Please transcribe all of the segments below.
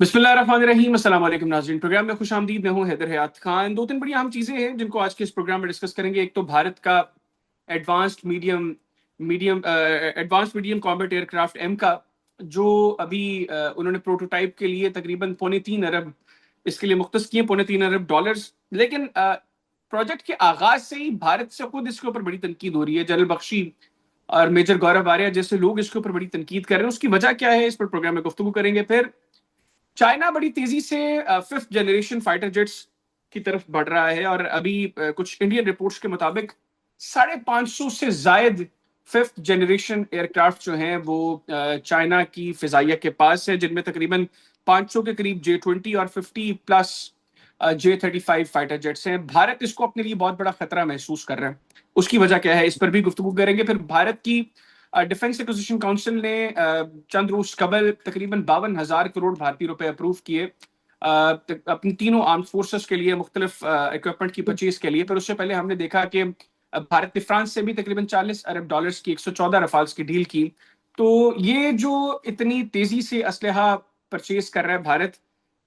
बिस्मिल्लाहिर्रहमानिर्रहीम। अस्सलाम वालेकुम नाज़रीन, प्रोग्राम में खुश आमदीद। मैं हूं हैदर हयात खान। दो तीन बड़ी अहम चीज़ें हैं जिनको आज के इस प्रोग्राम में डिस्कस करेंगे। एक तो भारत का advanced medium medium advanced medium combat aircraft M का, जो अभी उन्होंने प्रोटोटाइप के लिए तकरीबन पौने 3 अरब इसके लिए मुख्तस किए, $3.25। लेकिन प्रोजेक्ट के आगाज से ही भारत से खुद इसके ऊपर बड़ी तनकीद हो रही है। जनरल बख्शी और मेजर गौरव आर्या जैसे लोग इसके ऊपर बड़ी तनकीद कर रहे हैं। उसकी वजह क्या है, इस पर प्रोग्राम में गुफ्तगू करेंगे। फिर चाइना बड़ी तेजी से फिफ्थ जनरेशन फाइटर जेट्स की तरफ बढ़ रहा है, और अभी कुछ इंडियन रिपोर्ट्स के मुताबिक 550 से जायद फिफ्थ जनरेशन एयरक्राफ्ट जो हैं वो चाइना की फिजाइया के पास है, जिनमें तकरीबन 500 के करीब J-20 और 50+ J-35 फाइटर जेट्स हैं। भारत इसको अपने लिए बहुत बड़ा खतरा महसूस कर रहा है। उसकी वजह क्या है, इस पर भी गुफ्तगू करेंगे। फिर भारत की डिफेंस एक्विजिशन काउंसिल ने चंद रोज कबल तकरीबन 52,000 करोड़ भारतीय रुपए अप्रूव किए अपनी तीनों आर्म फोर्सेस के लिए, मुख्तलिफ इक्विपमेंट की परचेज के लिए। पर उससे पहले हमने देखा कि भारत ने फ्रांस से भी तकरीबन $40 अरब की 114 रफाल्स की डील की। तो ये जो इतनी तेजी से असलहा परचेज कर रहा है भारत,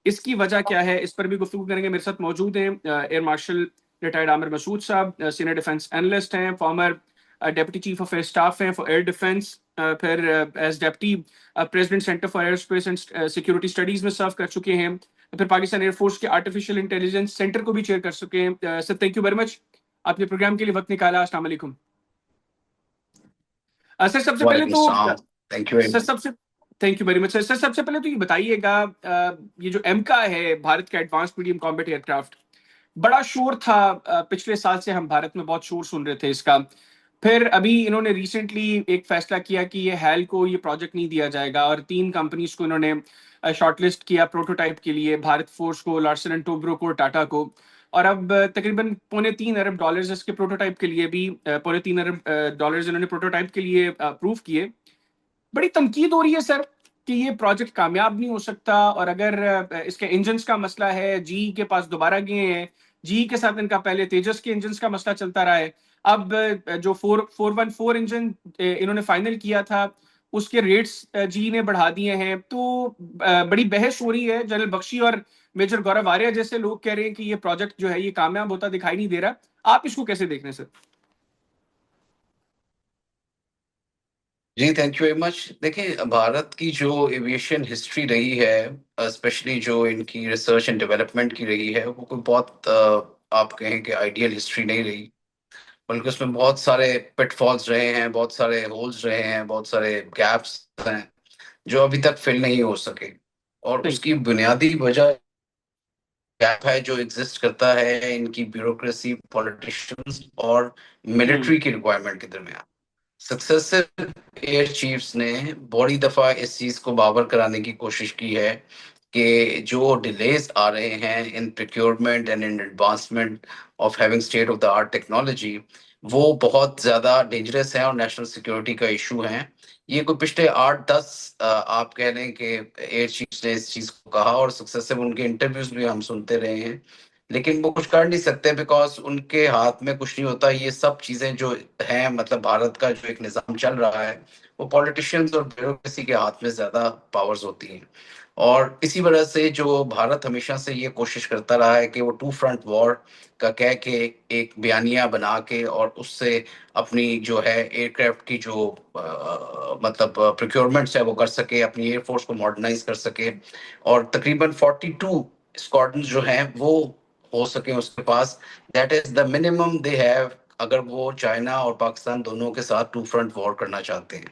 इसकी वजह क्या है, इस पर भी गुफ्तगू करेंगे। मेरे साथ मौजूद हैं air marshal retired Aamir Masood साहब, सीनियर डिफेंस एनालिस्ट हैं, former deputy chief of air staff हैं फॉर एयर डिफेंस, फिर as deputy president centre for air space and security studies में सर्व कर चुके हैं। फिर पाकिस्तान एयरफोर्स के आर्टिफिशियल इंटेलिजेंस सेंटर को भी चेयर कर चुके हैं। Sir, thank you very much, आपने प्रोग्राम के लिए वक्त निकाला। अस्सलाम वालेकुम। सर सबसे पहले वालेकुम तो सलाम। Thank you very sir much. सबसे thank you very much. Sir सबसे पहले तो ये बताइएगा, ये जो एम का है, भारत का एडवांस मीडियम कॉम्बैट एयरक्राफ्ट, बड़ा शोर था पिछले साल से, हम भारत में बहुत शोर सुन रहे थे इसका। फिर अभी इन्होंने रिसेंटली एक फैसला किया कि ये हैल को ये प्रोजेक्ट नहीं दिया जाएगा, और 3 कंपनीज को इन्होंने शॉर्टलिस्ट किया प्रोटोटाइप के लिए, भारत फोर्स को, लार्सन एंड टोब्रो को, टाटा को। और अब तकरीबन $3.25 अरब इसके प्रोटोटाइप के लिए भी, $3.25 अरब इन्होंने प्रोटोटाइप के लिए अप्रूव किए। बड़ी तनकीद हो रही है सर कि ये प्रोजेक्ट कामयाब नहीं हो सकता, और अगर इसके इंजन्स का मसला है, जी के पास दोबारा गए हैं, जी के साथ इनका पहले तेजस के इंजन्स का मसला चलता रहा है। अब जो 414 इंजन इन्होंने फाइनल किया था, उसके रेट्स जी ने बढ़ा दिए हैं। तो बड़ी बहस हो रही है। जनरल बख्शी और मेजर गौरव आर्या जैसे लोग कह रहे हैं कि ये प्रोजेक्ट जो है ये कामयाब होता दिखाई नहीं दे रहा। आप इसको कैसे देख रहे हैं सर? जी थैंक यू वेरी मच। देखिए, भारत की जो एविएशन हिस्ट्री रही है, स्पेशली जो इनकी रिसर्च एंड डेवलपमेंट की रही है, वो कोई बहुत आप कहें कि आइडियल हिस्ट्री नहीं रही। बल्कि उसमें बहुत सारे पिटफॉल्स रहे हैं, बहुत सारे होल्स रहे हैं, बहुत सारे गैप्स हैं जो अभी तक फिल नहीं हो सके। और सही। उसकी बुनियादी वजह गैप है जो एग्जिस्ट करता है इनकी ब्यूरोक्रेसी, पॉलिटिशियंस और हम्म। मिलिट्री की रिक्वायरमेंट के दरमियान। सक्सेसिव एयर चीफ्स ने बड़ी दफा इस चीज को बावर कराने की कोशिश की है कि जो डिलेज आ रहे हैं in procurement and in advancement of having state of the art technology, वो बहुत ज्यादा डेंजरस है और नेशनल सिक्योरिटी का इशू है। ये कोई पिछले 8-10 आप कह रहे हैं कि एयर चीफ्स ने इस चीज को कहा, और सक्सेसिव उनके इंटरव्यूज भी हम सुनते रहे हैं। लेकिन वो कुछ कर नहीं सकते बिकॉज उनके हाथ में कुछ नहीं होता। ये सब चीजें जो हैं, मतलब भारत का जो एक निजाम चल रहा है, वो पॉलिटिशियंस और ब्यूरोक्रेसी के हाथ में ज्यादा पावर्स होती हैं। और इसी वजह से जो भारत हमेशा से ये कोशिश करता रहा है कि वो टू फ्रंट वॉर का कह के एक बयानिया बना के और उससे अपनी जो है एयरक्राफ्ट की जो मतलब प्रोक्योरमेंट्स है वो कर सके, अपनी एयरफोर्स को मॉडर्नाइज कर सके। और तकरीबन 42 स्क्वाड्रन जो हैं वो हो सके उसके पास। That is the minimum they have, अगर वो चाइना और पाकिस्तान दोनों के साथ टू फ्रंट वॉर करना चाहते हैं।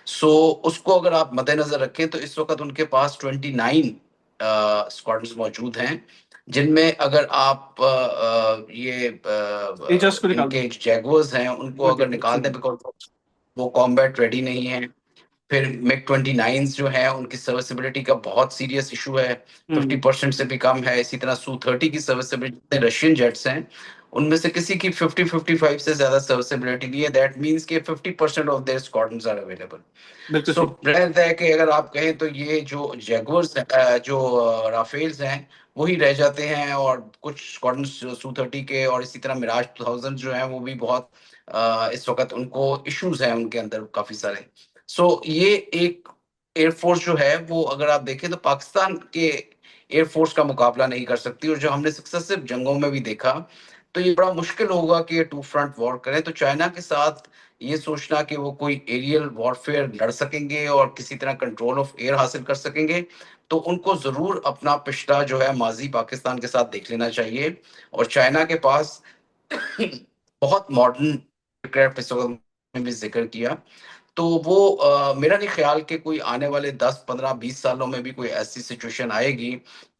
सो उसको अगर आप मद्देनजर रखें तो इस वक्त उनके पास 29 स्क्वाड्रन मौजूद हैं, जिनमें अगर आप ये तेजस को निकाल दो। इनके जैगवर्स हैं उनको अगर ओके, निकाल दें, सही। बिकॉज वो कॉम्बैट रेडी नहीं है। फिर मिग 29 जो है उनकी सर्विसिबिलिटी का बहुत सीरियस इशू है, 50% से भी कम है। इसी तरह Su-30 की सर्विसिबिलिटी, रशियन जेट्स हैं उनमें से किसी की 50-55 से ज्यादा सर्विसिबिलिटी नहीं है। दैट मींस कि 50% of their squadrons are available. बिल्कुल सो सही। रहता है कि अगर आप कहें तो ये जो जैगुअर्स जो राफेल्स हैं वही रह जाते हैं, और कुछ स्क्वाड्रन्स Su-30 के और इसी तरह मिराज 2000 जो है वो भी बहुत इस वक्त उनको इश्यूज हैं उनके अंदर काफी सारे। सो ये एक एयरफोर्स जो है वो अगर आप देखें तो पाकिस्तान के एयरफोर्स का मुकाबला नहीं कर सकती, और जो हमने सक्सेसिव जंगों में भी देखा, तो ये बड़ा मुश्किल होगा कि ये टू फ्रंट वॉर करें। तो चाइना के साथ ये सोचना कि वो कोई एरियल वॉरफेयर लड़ सकेंगे और किसी तरह कंट्रोल ऑफ एयर हासिल कर सकेंगे, तो उनको जरूर अपना पिछला जो है माजी पाकिस्तान के साथ देख लेना चाहिए। और चाइना के पास बहुत मॉडर्न एयरक्राफ्ट इस वक्त में भी जिक्र किया, तो वो मेरा नहीं ख्याल कि कोई आने वाले 10 15 20 सालों में भी कोई ऐसी सिचुएशन आएगी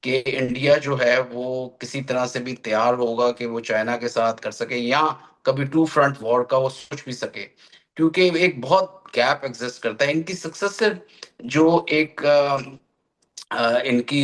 कि इंडिया जो है वो किसी तरह से भी तैयार होगा कि वो चाइना के साथ कर सके, या कभी टू फ्रंट वॉर का वो सोच भी सके, क्योंकि एक बहुत गैप एग्जिस्ट करता है। इनकी सक्सेसिव जो एक इनकी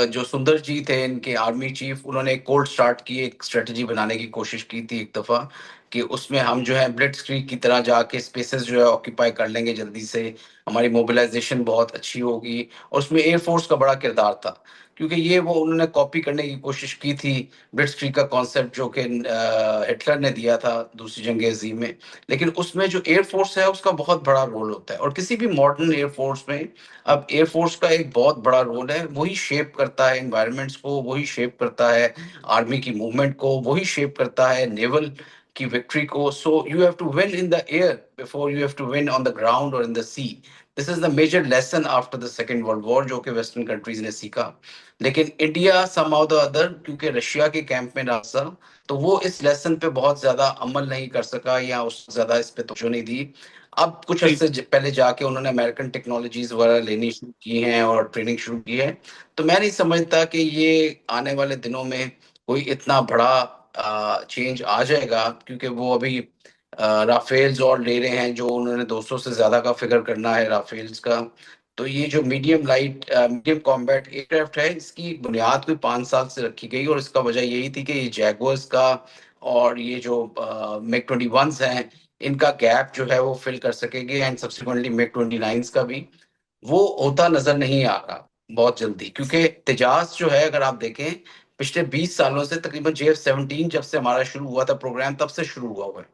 जो सुंदर जी थे इनके आर्मी चीफ, उन्होंने एक कोल्ड स्टार्ट की एक स्ट्रेटजी बनाने की कोशिश की थी एक दफा, कि उसमें हम जो है ब्लिट्सक्रीग की तरह जाके स्पेसेस जो है ऑक्यूपाई कर लेंगे जल्दी से, हमारी मोबिलाइजेशन बहुत अच्छी होगी। और उसमें एयरफोर्स का बड़ा किरदार था, क्योंकि ये वो उन्होंने कॉपी करने की कोशिश की थी ब्लिट्सक्रीग का कॉन्सेप्ट जो कि हिटलर ने दिया था दूसरी जंग अजीम में। लेकिन उसमें जो एयरफोर्स है उसका बहुत बड़ा रोल होता है, और किसी भी मॉडर्न एयरफोर्स में अब एयरफोर्स का एक बहुत बड़ा रोल है, वही शेप करता है एनवायरमेंट्स को, वही शेप करता है आर्मी की मूवमेंट को, वही शेप करता है नेवल की विक्ट्री को। So you have to win in the air before you have to win on the ground और in the sea. This is the major lesson after the second world war जो कि western countries ने सीखा। लेकिन India somehow the other, क्योंकि Russia के camp में रहा था, तो वो इस लेसन पे बहुत ज्यादा अमल नहीं कर सका, या उस ज्यादा इस पे तवज्जो नहीं दी। अब कुछ सही। अरसे पहले जाके उन्होंने अमेरिकन टेक्नोलॉजीज वगैरह लेनी शुरू की हैं और ट्रेनिंग शुरू की है। तो मैं नहीं समझता कि ये आने वाले दिनों में कोई इतना बड़ा चेंज आ जाएगा, क्योंकि वो अभी राफेल्स और ले रहे हैं, जो उन्होंने 200 से ज्यादा का फिगर करना है राफेल्स का। तो ये जो मीडियम कॉम्बैट एयरक्राफ्ट है, इसकी बुनियाद कोई 5 साल से रखी गई, और इसका वजह यही थी कि ये जैगुआर्स का और ये जो मिग 21 हैं, इनका गैप जो है वो फिल कर सकेंगे, एंड सब्सिक्वेंटली मिग 29 का भी वो होता नजर नहीं आ रहा बहुत जल्दी, क्योंकि तेजास जो है अगर आप देखें पिछले 20 सालों से, तकरीबन JF-17 जब से हमारा शुरू हुआ था प्रोग्राम, तब से शुरू हुआ है।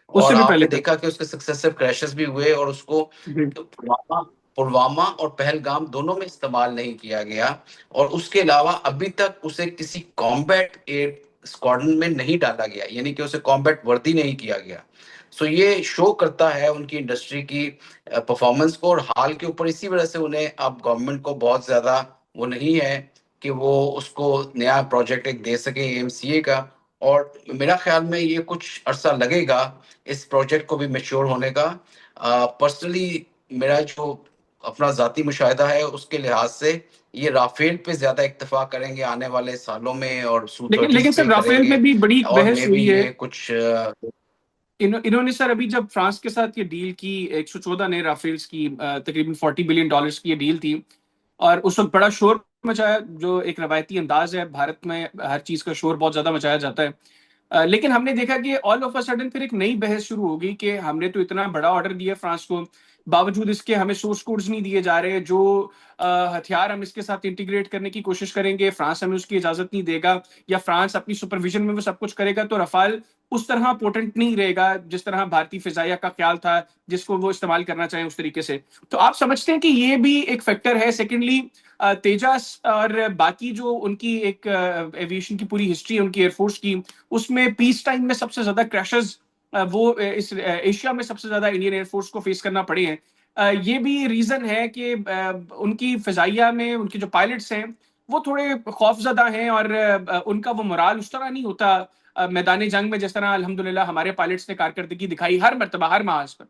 और उससे भी पहले आपने तक। देखा कि उसके सक्सेसिव क्रैशेस भी हुए, और उसको जी। पुलवामा पुलवामा और पहलगाम दोनों में इस्तेमाल नहीं किया गया। और उसके अलावा अभी तक उसे किसी कॉम्बैट एयर स्क्वाड्रन में नहीं डाला गया, यानी कि उसे कॉम्बैट वर्दी नहीं किया गया। सो ये शो करता है उनकी इंडस्ट्री की परफॉर्मेंस को, और हाल के ऊपर इसी वजह से उन्हें अब गवर्नमेंट को बहुत ज्यादा वो नहीं है कि वो उसको नया प्रोजेक्ट एक दे सके एमसीए का। और मेरा ख्याल में ये कुछ अरसा लगेगा इस प्रोजेक्ट को भी मेच्योर होने का। पर्सनली मेरा जो अपना जाती मुशाहिदा है उसके लिहाज से, ये राफेल पे ज्यादा इक्तफा करेंगे आने वाले सालों में, और सू लेकिन लेकिन 30 सर पे राफेल करेंगे, में भी बड़ी और बहस मे हुई बी है। ये कुछ इन्होंने सर अभी जब फ्रांस के साथ ये डील की, 114 नए राफेल्स की, तकरीबन $40 बिलियन की ये डील थी, और उस वक्त बड़ा शोर मचाया, जो एक रवायती अंदाज है भारत में हर चीज का शोर बहुत ज्यादा मचाया जाता है। लेकिन हमने देखा कि ऑल ऑफ अ सडन फिर एक नई बहस शुरू हो गई कि हमने तो इतना बड़ा ऑर्डर दिया फ्रांस को, बावजूद इसके हमें सोर्स कोड्स नहीं दिए जा रहे, जो हथियार हम इसके साथ इंटीग्रेट करने की कोशिश करेंगे फ्रांस हमें उसकी इजाजत नहीं देगा, या फ्रांस अपनी सुपरविजन में वो सब कुछ करेगा, तो रफाल उस तरह पोटेंट नहीं रहेगा जिस तरह भारतीय फिजाइया का ख्याल था, जिसको वो इस्तेमाल करना चाहें उस तरीके से। तो आप समझते हैं कि ये भी एक फैक्टर है? सेकेंडली, तेजस और बाकी जो उनकी एक एविएशन की पूरी हिस्ट्री है उनकी एयरफोर्स की, उसमें पीस टाइम में सबसे ज्यादा क्रैशेस वो इस एशिया में सबसे ज्यादा इंडियन एयरफोर्स को फेस करना पड़े हैं। ये भी रीजन है कि उनकी फिजाइया में उनके जो पायलट्स हैं वो थोड़े खौफजदा हैं, और उनका वो मोराल उस तरह नहीं होता मैदान जंग में, जिस तरह अल्हम्दुलिल्लाह हमारे पायलट्स ने कारकर्दगी दिखाई हर मरतबा हर महाज पर।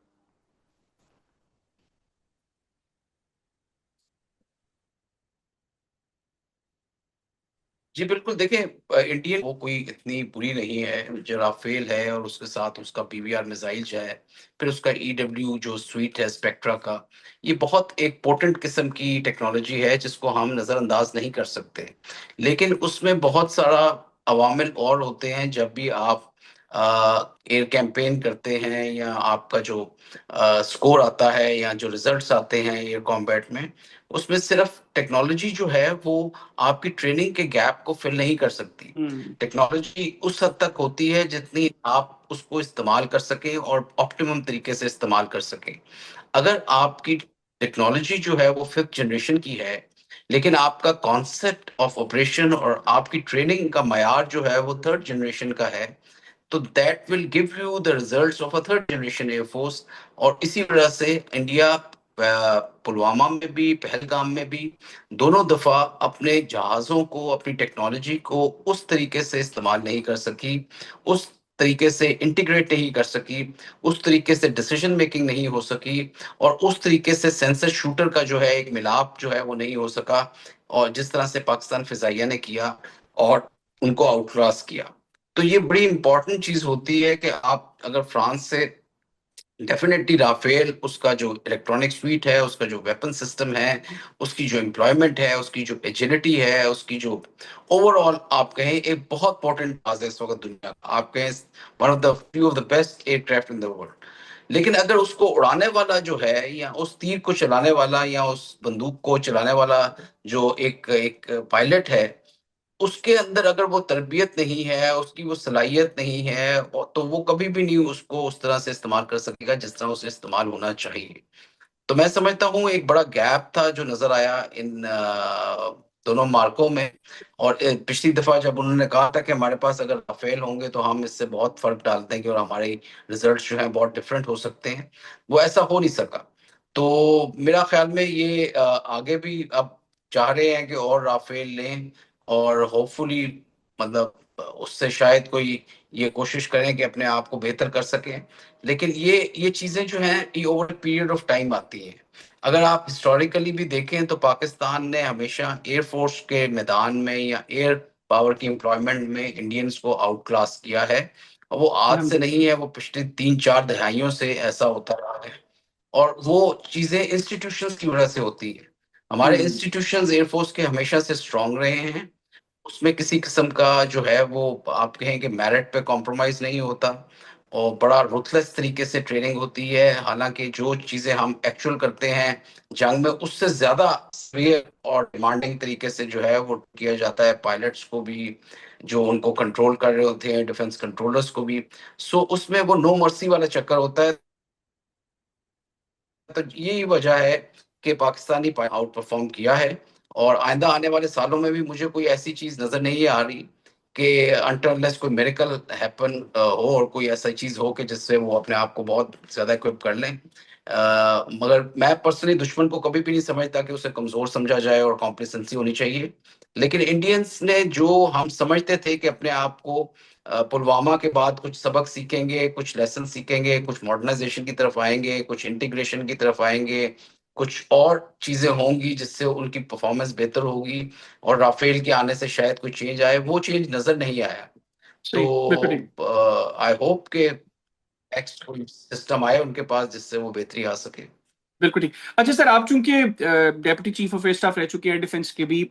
जी बिल्कुल, देखिए इंडियन वो कोई इतनी बुरी नहीं है, जो राफेल है और उसके साथ उसका पीवीआर मिसाइल जो है, फिर उसका ईडब्ल्यू जो स्वीट है स्पेक्ट्रा का, ये बहुत एक पोटेंट किस्म की टेक्नोलॉजी है जिसको हम नज़रअंदाज नहीं कर सकते। लेकिन उसमें बहुत सारा अवामिल और होते हैं, जब भी आप एयर कैंपेन करते हैं, या आपका जो स्कोर आता है या जो रिजल्ट्स आते हैं एयर कॉम्बैट में, उसमें सिर्फ टेक्नोलॉजी जो है वो आपकी ट्रेनिंग के गैप को फिल नहीं कर सकती। हम्म। टेक्नोलॉजी उस हद तक होती है जितनी आप उसको इस्तेमाल कर सकें और ऑप्टिमम तरीके से इस्तेमाल कर सकें। अगर आपकी टेक्नोलॉजी जो है वो 5th जनरेशन की है, लेकिन आपका कॉन्सेप्ट ऑफ ऑपरेशन और आपकी ट्रेनिंग का मयार जो है वो 3rd जनरेशन का है। तो that will give you the results of a 3rd generation air force. और इसी वजह से इंडिया पुलवामा में भी, पहलगाम में भी दोनों दफा अपने जहाजों को, अपनी टेक्नोलॉजी को उस तरीके से इस्तेमाल नहीं कर सकी, उस तरीके से इंटीग्रेट नहीं कर सकी, उस तरीके से डिसीजन मेकिंग नहीं हो सकी, और उस तरीके से सेंसर शूटर का जो है एक मिलाप जो है वो नहीं हो सका, और जिस तरह से पाकिस्तान फिजाइया ने किया और उनको आउटक्लास किया। तो ये बड़ी इंपॉर्टेंट चीज होती है कि आप अगर फ्रांस से डेफिनेटली राफेल, उसका जो इलेक्ट्रॉनिक स्वीट है, उसका जो वेपन सिस्टम है, उसकी जो एम्प्लॉयमेंट है, उसकी जो एजिलिटी है, उसकी जो ओवरऑल आप कहें एक बहुत इंपॉर्टेंट बात है इस वक्त दुनिया का, आप कहें one of the few of the best aircraft in the world. लेकिन अगर उसको उड़ाने वाला जो है, या उस तीर को चलाने वाला, या उस बंदूक को चलाने वाला जो एक एक पायलट है, उसके अंदर अगर वो तरबियत नहीं है, उसकी वो सलाहियत नहीं है, तो वो कभी भी नहीं उसको उस तरह से इस्तेमाल कर सकेगा जिस तरह उसे इस्तेमाल होना चाहिए। तो मैं समझता हूँ एक बड़ा गैप था जो नजर आया इन दोनों मार्कों में। और पिछली दफा जब उन्होंने कहा था कि हमारे पास अगर राफेल होंगे तो हम इससे बहुत फर्क डाल देंगे और हमारे रिजल्ट्स जो हैं बहुत डिफरेंट हो सकते हैं, वो ऐसा हो नहीं सका। तो मेरा ख्याल में ये आगे भी अब चाह रहे हैं कि और राफेल लें, और होपफुली मतलब उससे शायद कोई ये कोशिश करें कि अपने आप को बेहतर कर सकें। लेकिन ये चीजें जो हैं ये ओवर पीरियड ऑफ टाइम आती हैं। अगर आप हिस्टोरिकली भी देखें तो पाकिस्तान ने हमेशा एयरफोर्स के मैदान में या एयर पावर की एम्प्लॉयमेंट में इंडियंस को आउट क्लास किया है। और वो आज से अहमद। नहीं है, वो पिछले 3-4 दहाइयों से ऐसा होता रहा है। और वो चीजें इंस्टीट्यूशंस की वजह से होती है। हमारे हम्म। इंस्टीट्यूशंस एयरफोर्स के हमेशा से स्ट्रांग रहे हैं। उसमें किसी किस्म का जो है वो आप कहें कि मेरिट पे कॉम्प्रोमाइज नहीं होता, और बड़ा रुथलेस तरीके से ट्रेनिंग होती है। हालांकि जो चीजें हम एक्चुअल करते हैं जंग में, उससे ज्यादा सीवियर और डिमांडिंग तरीके से जो है वो किया जाता है, पायलट्स को भी, जो उनको कंट्रोल कर रहे होते हैं, डिफेंस कंट्रोलर्स को भी। सो उसमें वो नो मर्सी वाला चक्कर होता है। तो यही वजह है कि पाकिस्तानी आउट परफॉर्म किया है। और आइंदा आने वाले सालों में भी मुझे कोई ऐसी चीज नजर नहीं आ रही कि अनटिल कोई मेरेकल हैपन हो, और कोई ऐसा चीज हो कि जिससे वो अपने आप को बहुत ज्यादा इक्विप कर लें। मगर मैं पर्सनली दुश्मन को कभी भी नहीं समझता कि उसे कमजोर समझा जाए और कॉम्प्लेसेंसी होनी चाहिए। लेकिन इंडियंस ने जो हम समझते थे कि अपने आप को पुलवामा के बाद कुछ सबक सीखेंगे, कुछ लेसन सीखेंगे, कुछ मॉडर्नाइजेशन की तरफ आएंगे, कुछ इंटीग्रेशन की तरफ आएंगे, कुछ और चीजें होंगी जिससे उनकी परफॉर्मेंस बेहतर होगी, और राफेल के आने से शायद कोई चेंज आए, वो चेंज नजर नहीं आया। सही, बिल्कुल ठीक। तो आई होप के नेक्स्ट कोई सिस्टम आए उनके पास जिससे वो बेहतरी आ सके। बिल्कुल ठीक। अच्छा सर, आप चूंकि deputy chief of air staff रह चुके हैं डिफेंस के भी,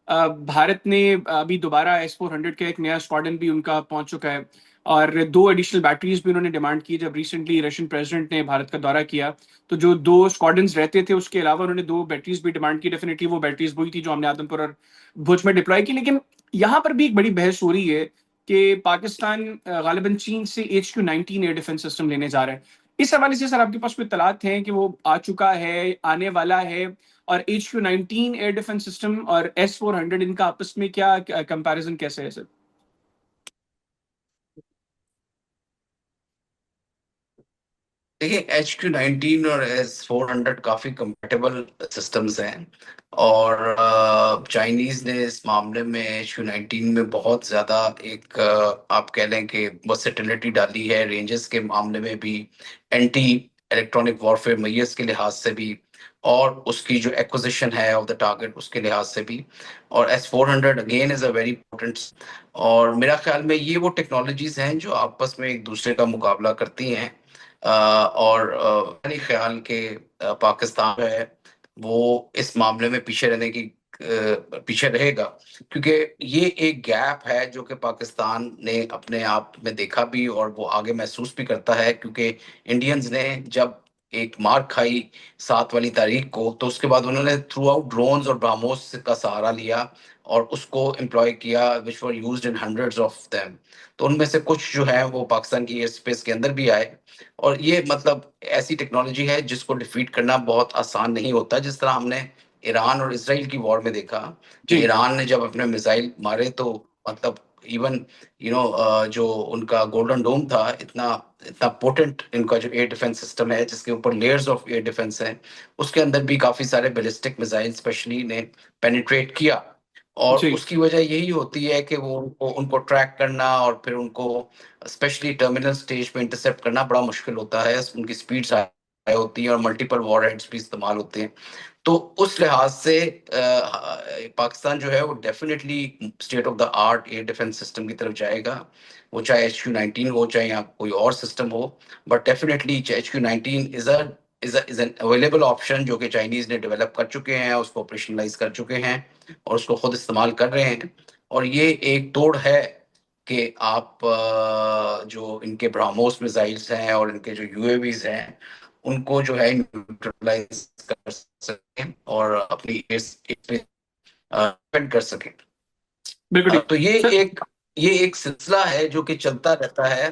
भारत ने अभी दोबारा S-400 का एक नया स्क्वाड्रन भी उनका पहुंच चुका है, और 2 एडिशनल बैटरीज भी उन्होंने डिमांड की जब रिसेंटली रशियन प्रेसिडेंट ने भारत का दौरा किया। तो जो 2 स्क्वाड्रन्स रहते थे उसके अलावा उन्होंने 2 बैटरीज भी डिमांड की। डेफिनेटली वो बैटरीज वही थी जो हमने आदमपुर और भुज में डिप्लॉय की। लेकिन यहाँ पर भी एक बड़ी बहस हो रही है कि पाकिस्तान गालिबन चीन से HQ-19 एयर डिफेंस सिस्टम लेने जा रहा है। इस हवाले से सर आपके पास कोई इत्तलात हैं कि वो आ चुका है, आने वाला है, और HQ-19 एयर डिफेंस सिस्टम और S-400 इनका आपस में क्या कंपैरिजन कैसे है सर? देखिए, HQ-19 और S-400 काफी कंपेटेबल सिस्टम्स हैं। और चाइनीज ने इस मामले में HQ-19 में बहुत ज्यादा एक आप कह लें कि वर्सेटिलिटी डाली है, रेंजेस के मामले में भी, एंटी इलेक्ट्रॉनिक वॉरफेयर मैयर्स के लिहाज से भी, और उसकी जो एक्विजिशन है ऑफ द टारगेट उसके लिहाज से भी। और S-400 again is a very important. और मेरा ख्याल में ये वो टेक्नोलॉजीज हैं जो आपस में एक दूसरे का मुकाबला करती हैं। और मेरे ख्याल के पाकिस्तान है वो इस मामले में पीछे रहने की पीछे रहेगा, क्योंकि ये एक गैप है जो कि पाकिस्तान ने अपने आप में देखा भी और वो आगे महसूस भी करता है। क्योंकि इंडियंस ने जब एक मार खाई 7 वाली तारीख को, तो उसके बाद उन्होंने थ्रू आउट ड्रोन्स और ब्राह्मोस का सहारा लिया, और उसको एम्प्लॉय किया, which were used in hundreds of them. तो उनमें से कुछ जो है वो पाकिस्तान की एयर स्पेस के अंदर भी आए। और ये मतलब ऐसी टेक्नोलॉजी है जिसको डिफीट करना बहुत आसान नहीं होता, जिस तरह हमने ईरान और इसराइल की वॉर में देखा कि जी ईरान ने जब अपने मिसाइल मारे तो मतलब इवन जो उनका गोल्डन डोम था, इतना इतना पोटेंट इनका जो एयर डिफेंस सिस्टम है जिसके ऊपर लेयर्स ऑफ एयर डिफेंस है, उसके अंदर भी काफी सारे बैलिस्टिक मिसाइल स्पेशली ने पेनिट्रेट किया। और जी उसकी वजह यही होती है कि वो उनको ट्रैक करना और फिर उनको स्पेशली टर्मिनल स्टेज पे इंटरसेप्ट करना बड़ा मुश्किल होता है। उनकी स्पीड्स हाई होती है और मल्टीपल वॉरहेड्स भी इस्तेमाल होते हैं। तो उस लिहाज से पाकिस्तान जो है वो definitely state of the art air defence system की तरफ जाएगा। वो चाहे HQ-19 हो, चाहे यहाँ कोई और सिस्टम हो, but definitely HQ-19 is an available option जो कि चाइनीज ने डेवलप कर चुके हैं, उसको ऑपरेशनलाइज कर चुके हैं और उसको खुद इस्तेमाल कर रहे हैं। और ये एक तोड़ है कि आप जो इनके ब्रह्मोस मिसाइल्स हैं और इनके जो UAVs हैं उनको जो है न्यूट्रलाइज कर सकें और अपनी एयर डिपेंड कर सकें। बिल्कुल ठीक तो सर। ये एक सिलसिला है जो कि चलता रहता है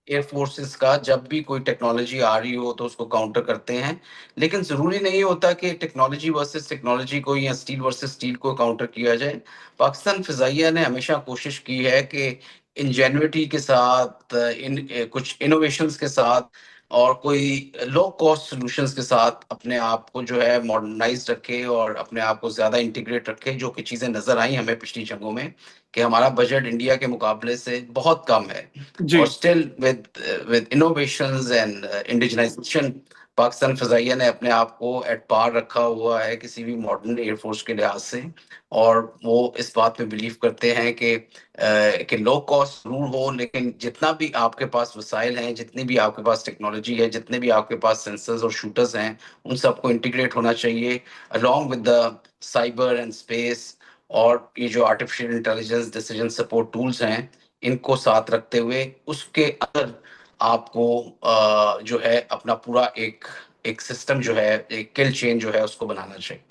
एयर फोर्सेस का। जब भी कोई टेक्नोलॉजी आ रही हो तो उसको काउंटर करते हैं, लेकिन जरूरी नहीं होता कि टेक्नोलॉजी वर्सेस टेक्नोलॉजी को या स्टील वर्सेस स्टील को काउंटर किया जाए। पाकिस्तान फिजाइया ने हमेशा कोशिश की है कि इंजेन्युइटी के साथ, कुछ इनोवेशंस के साथ और कोई लो कॉस्ट सॉल्यूशंस के साथ अपने आप को जो है मॉडर्नाइज रखे और अपने आप को ज्यादा इंटीग्रेट रखे, जो कि चीजें नजर आई हमें पिछली जंगों में कि हमारा बजट इंडिया के मुकाबले से बहुत कम है। जी और still with innovations and indigenisation, Pakistan Fizaiya ने अपने आप को एट पार रखा हुआ है किसी भी मॉडर्न एयरफोर्स के लिहाज से। और वो इस बात पे बिलीव करते हैं कि लो कॉस्ट जरूर हो, लेकिन जितना भी आपके पास वसाइल हैं, जितनी भी आपके पास टेक्नोलॉजी है, जितने भी आपके पास सेंसर्स और शूटर्स हैं, उन सबको इंटीग्रेट होना चाहिए along with the cyber and space. और ये जो artificial intelligence decision support tools हैं, इनको साथ रखते हुए उसके अंदर आपको जो है अपना पूरा एक एक सिस्टम जो है, एक किल चेन जो है उसको बनाना चाहिए।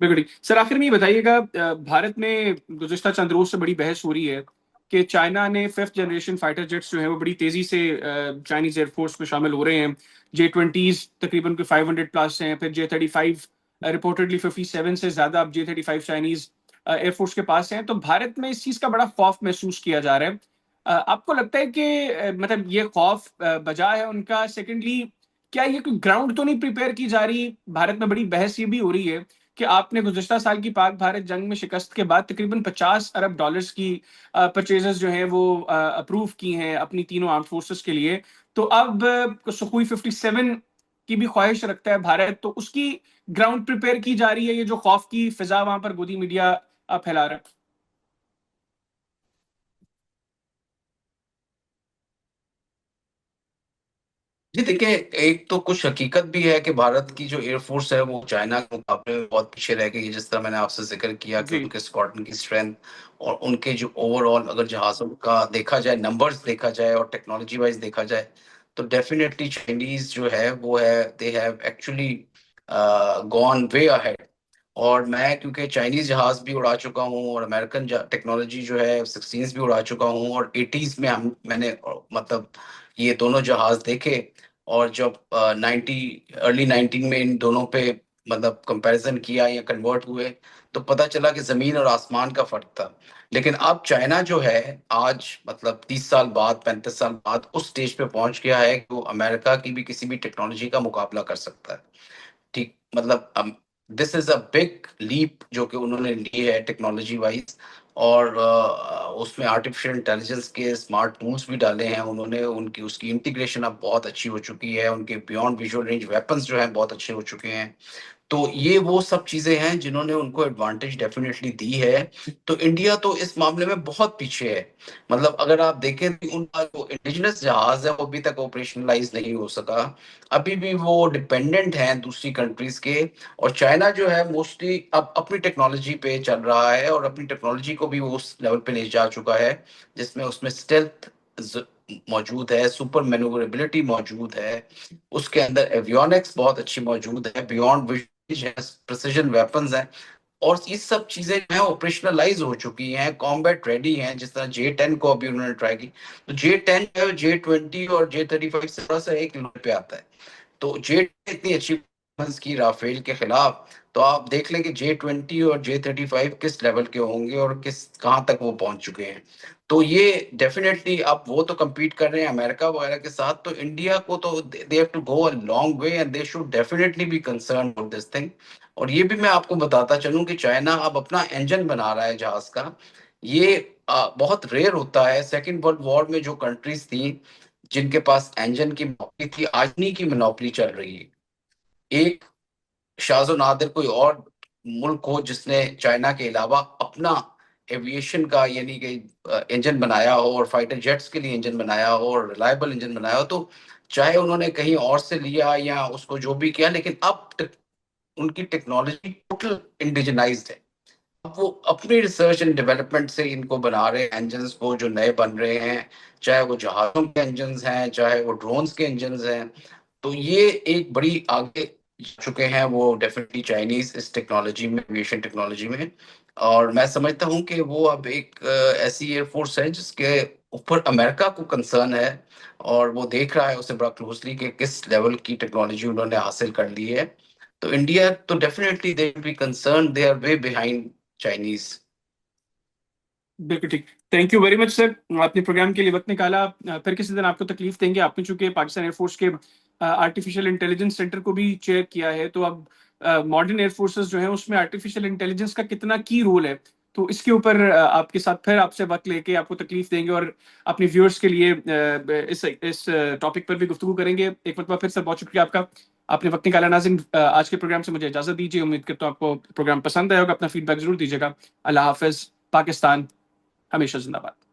बिल्कुल ठीक सर। आखिर में ये बताइएगा, भारत में गुज़िश्ता चंद रोज से बड़ी बहस हो रही है कि चाइना ने 5th जनरेशन फाइटर जेट्स जो है वो बड़ी तेजी से चाइनीज एयरफोर्स में शामिल हो रहे हैं। J-20s तकरीबन कोई 500 प्लस हैं, फिर J-35 रिपोर्टेडली 57 से ज्यादा अब J-35 चाइनीज एयरफोर्स के पास हैं। तो भारत में इस चीज का बड़ा खौफ महसूस किया जा रहा है। आपको लगता है कि मतलब ये खौफ बजा है उनका? सेकेंडली, क्या ये कोई ग्राउंड तो नहीं प्रिपेयर की जा रही? भारत में बड़ी बहस ये भी हो रही है कि आपने गुज़िश्ता साल की पाक भारत जंग में शिकस्त के बाद तकरीबन 50 अरब डॉलर्स की परचेजेस जो हैं वो अप्रूव की हैं अपनी तीनों आर्म फोर्सेस के लिए। तो अब सुखोई 57 की भी ख्वाहिश रखता है भारत, तो उसकी ग्राउंड प्रिपेयर की जा रही है, ये जो खौफ की फिजा वहां पर गोदी मीडिया फैला रहा है? जी देखिए, एक तो कुछ हकीकत भी है कि भारत की जो एयरफोर्स है वो चाइना के मुकाबले में बहुत पीछे रह गई है। जिस तरह मैंने आपसे जिक्र किया कि जी उनके स्क्वाड्रन की स्ट्रेंथ और उनके जो ओवरऑल अगर जहाज़ों का देखा जाए, नंबर्स देखा जाए और टेक्नोलॉजी वाइज देखा जाए, तो डेफिनेटली चाइनीज जो है वो है, they have actually gone way ahead. और मैं क्योंकि चाइनीज जहाज भी उड़ा चुका हूँ और अमेरिकन टेक्नोलॉजी जो है 16 भी उड़ा चुका हूँ और 80s में मैंने मतलब ये दोनों जहाज देखे। और जब 90 अर्ली 19 में इन दोनों पे मतलब कंपैरिजन किया या कन्वर्ट हुए, तो पता चला कि जमीन और आसमान का फर्क था। लेकिन अब चाइना जो है आज मतलब 30 साल बाद, 35 साल बाद उस स्टेज पे पहुंच गया है कि वो अमेरिका की भी किसी भी टेक्नोलॉजी का मुकाबला कर सकता है। ठीक मतलब this is a big leap जो कि उन्होंने ली है टेक्नोलॉजी वाइज। और उसमें आर्टिफिशियल इंटेलिजेंस के स्मार्ट टूल्स भी डाले हैं उन्होंने। उनकी उसकी इंटीग्रेशन अब बहुत अच्छी हो चुकी है, उनके बियॉन्ड विजुअल रेंज वेपन्स जो हैं बहुत अच्छे हो चुके हैं। तो ये वो सब चीजें हैं जिन्होंने उनको एडवांटेज डेफिनेटली दी है। तो इंडिया तो इस मामले में बहुत पीछे है। मतलब अगर आप देखें तो उनका जो इंडिजिनस जहाज है वो अभी तक ऑपरेशनलाइज नहीं हो सका। अभी भी वो डिपेंडेंट हैं दूसरी कंट्रीज के। और चाइना जो है मोस्टली अब अपनी टेक्नोलॉजी पे चल रहा है और अपनी टेक्नोलॉजी को भी वो उस लेवल पे ले जा चुका है जिसमें उसमें स्टेल्थ मौजूद है, सुपर मैन्यूवरेबिलिटी मौजूद है, उसके अंदर एवियोनिक्स बहुत अच्छी मौजूद है, बियॉन्ड विजन है, प्रिसिजन वेपन्स हैं। और ये सब चीजें जो है ऑपरेशनलाइज हो चुकी हैं, कॉम्बैट रेडी हैं। जिस तरह J-10 को अभी उन्होंने ट्राई की, तो J-10 जो है J-20 और J-35 से थोड़ा सा एक लेवल पे आता है। तो जेट इतनी अच्छी परफॉर्मेंस की राफेल के खिलाफ, तो आप देख लें कि J-20 और J-35 किस लेवल के होंगे और किस कहाँ तक वो पहुंच चुके हैं। तो ये डेफिनेटली, अब वो तो compete कर रहे हैं अमेरिका वगैरह के साथ, तो इंडिया को तो they have to go a long way and they should definitely be concern about this thing. और ये भी मैं आपको बताता चलूं कि चाइना अब अपना इंजन बना रहा है जहाज का। ये बहुत रेयर होता है। सेकेंड वर्ल्ड वॉर में जो कंट्रीज थी जिनके पास इंजन की मोनोपोली थी, आज नहीं की मोनोपोली चल रही है। एक शाहजो नादिर कोई और मुल्क हो जिसने चाइना के अलावा अपना एविएशन का यानी कि इंजन बनाया हो और फाइटर जेट्स के लिए इंजन बनाया हो और रिलायबल इंजन बनाया हो, तो चाहे उन्होंने कहीं और से लिया या उसको जो भी किया, लेकिन अब उनकी टेक्नोलॉजी टोटल इंडिजिनाइज्ड है। अब वो अपनी रिसर्च एंड डेवलपमेंट से इनको बना रहे हैं इंजन्स को जो नए बन रहे हैं, चाहे वो जहाजों के इंजन्स हैं, चाहे वो ड्रोन्स के इंजन्स हैं। तो ये एक बड़ी आगे चुके हैं वो डेफिनेटली चाइनीज इस टेक्नोलॉजी में, एविएशन टेक्नोलॉजी में। और मैं समझता हूँ कि वो अब एक ऐसी एयरफोर्स है जिसके ऊपर अमेरिका को कंसर्न है, और वो देख रहा है उसे बड़ा क्लोजली कि किस लेवल की टेक्नोलॉजी उन्होंने हासिल कर ली है। तो इंडिया तो definitely they be concern, they are way behind Chinese. बिल्कुल ठीक। Thank you very much sir, आपने प्रोग्राम के लिए वक्त निकाला। फिर किसी दिन आपको तकलीफ देंगे। आपने चूंकि पाकिस्तान एयरफोर्स के आर्टिफिशियल इंटेलिजेंस सेंटर को भी चेयर किया है, तो अब मॉडर्न एयरफोर्सेस जो है उसमें आर्टिफिशियल इंटेलिजेंस का कितना की रोल है, तो इसके ऊपर आपके साथ फिर आपसे वक्त लेके आपको तकलीफ देंगे और अपने व्यूअर्स के लिए इस टॉपिक पर भी गुफ्तगू करेंगे। एक मरतबा फिर से बहुत शुक्रिया आपका, आपने वक्त निकाला। नाज़रीन, आज के प्रोग्राम से मुझे इजाजत दीजिए। उम्मीद करता हूँ आपको प्रोग्राम पसंद आया होगा। अपना फीडबैक जरूर दीजिएगा। अल्लाह हाफिज। पाकिस्तान हमेशा जिंदाबाद।